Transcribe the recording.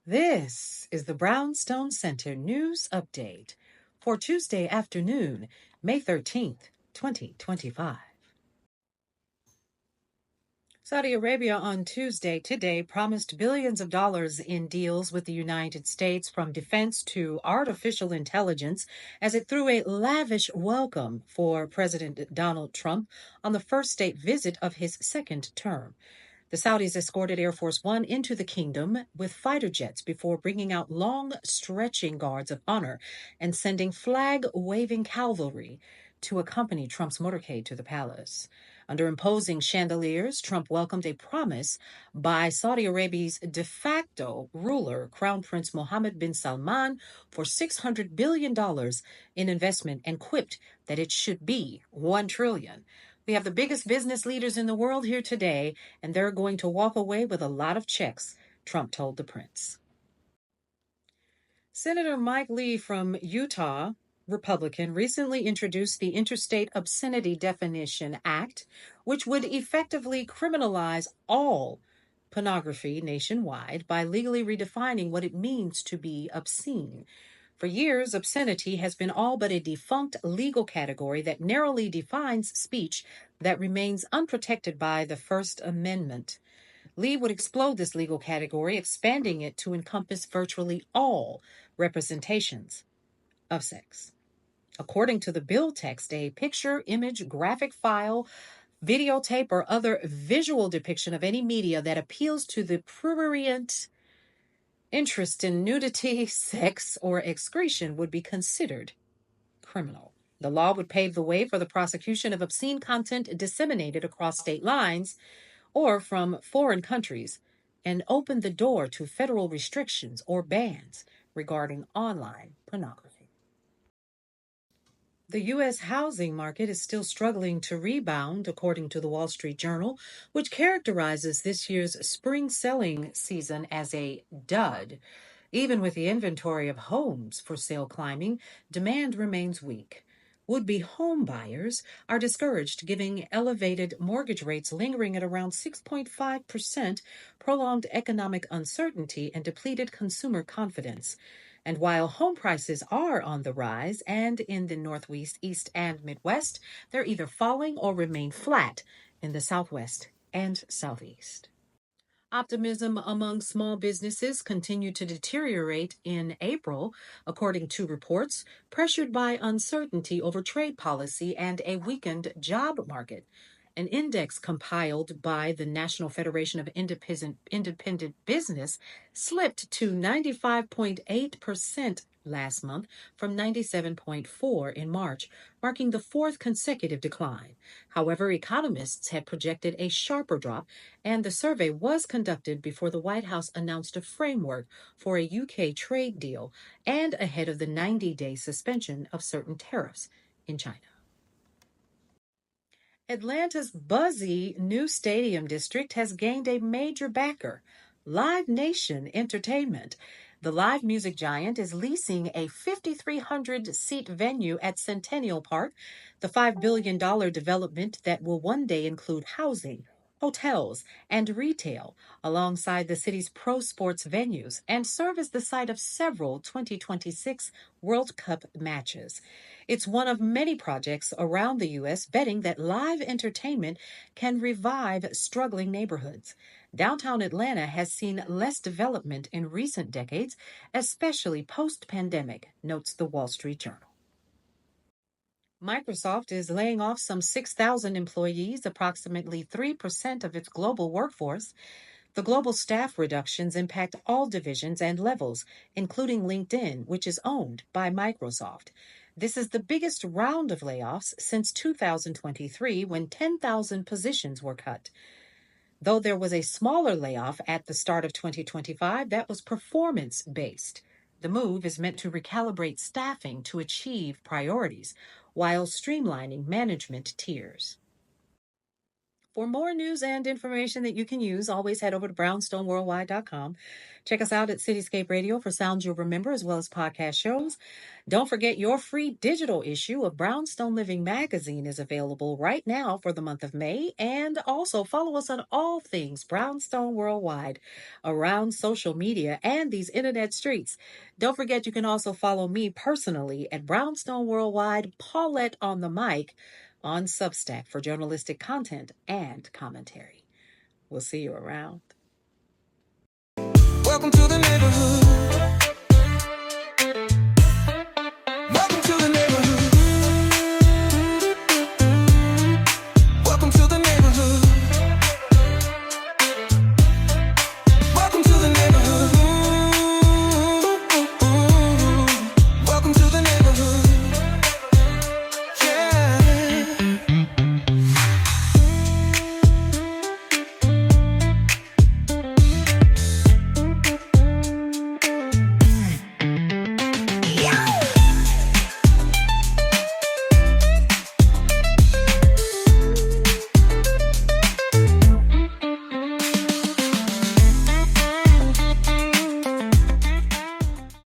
This is the Brownstone Center News Update for Tuesday afternoon, May 13th, 2025. Saudi Arabia on Tuesday today promised billions of dollars in deals with the United States, from defense to artificial intelligence, as it threw a lavish welcome for President Donald Trump on the first state visit of his second term. The Saudis escorted Air Force One into the kingdom with fighter jets before bringing out long, stretching guards of honor and sending flag-waving cavalry to accompany Trump's motorcade to the palace. Under imposing chandeliers, Trump welcomed a promise by Saudi Arabia's de facto ruler, Crown Prince Mohammed bin Salman, for $600 billion in investment, and quipped that it should be $1 trillion. We have the biggest business leaders in the world here today, and they're going to walk away with a lot of checks, Trump told the prince. Senator Mike Lee from Utah, Republican, recently introduced the Interstate Obscenity Definition Act, which would effectively criminalize all pornography nationwide by legally redefining what it means to be obscene. For years, obscenity has been all but a defunct legal category that narrowly defines speech that remains unprotected by the First Amendment. Lee would explode this legal category, expanding it to encompass virtually all representations of sex. According to the bill text, a picture, image, graphic file, videotape, or other visual depiction of any media that appeals to the prurient interest in nudity, sex, or excretion would be considered criminal. The law would pave the way for the prosecution of obscene content disseminated across state lines or from foreign countries, and open the door to federal restrictions or bans regarding online pornography. The U.S. housing market is still struggling to rebound, according to the Wall Street Journal, which characterizes this year's spring selling season as a dud. Even with the inventory of homes for sale climbing, demand remains weak. Would-be home buyers are discouraged, given elevated mortgage rates lingering at around 6.5%, prolonged economic uncertainty, and depleted consumer confidence. And while home prices are on the rise, and in the Northeast, East, and Midwest, they're either falling or remain flat in the Southwest and Southeast. Optimism among small businesses continued to deteriorate in April, according to reports, pressured by uncertainty over trade policy and a weakened job market. An index compiled by the National Federation of Independent Business slipped to 95.8% last month from 97.4 in March, marking the fourth consecutive decline. However, economists had projected a sharper drop, and the survey was conducted before the White House announced a framework for a UK trade deal and ahead of the 90-day suspension of certain tariffs in China. Atlanta's buzzy new stadium district has gained a major backer, Live Nation Entertainment. The live music giant is leasing a 5,300-seat venue at Centennial Park, the $5 billion development that will one day include housing, hotels, and retail, alongside the city's pro sports venues, and serve as the site of several 2026 World Cup matches. It's one of many projects around the U.S. betting that live entertainment can revive struggling neighborhoods. Downtown Atlanta has seen less development in recent decades, especially post-pandemic, notes the Wall Street Journal. Microsoft is laying off some 6,000 employees, approximately 3% of its global workforce. The global staff reductions impact all divisions and levels, including LinkedIn, which is owned by Microsoft. This is the biggest round of layoffs since 2023, when 10,000 positions were cut. Though there was a smaller layoff at the start of 2025, that was performance-based. The move is meant to recalibrate staffing to achieve priorities while streamlining management tiers. For more news and information that you can use, always head over to brownstoneworldwide.com. Check us out at Cityscape Radio for sounds you'll remember, as well as podcast shows. Don't forget your free digital issue of Brownstone Living Magazine is available right now for the month of May. And also follow us on all things Brownstone Worldwide around social media and these internet streets. Don't forget you can also follow me personally at Brownstone Worldwide, Paulette on the mic, on Substack for journalistic content and commentary. We'll see you around. Welcome to the neighborhood.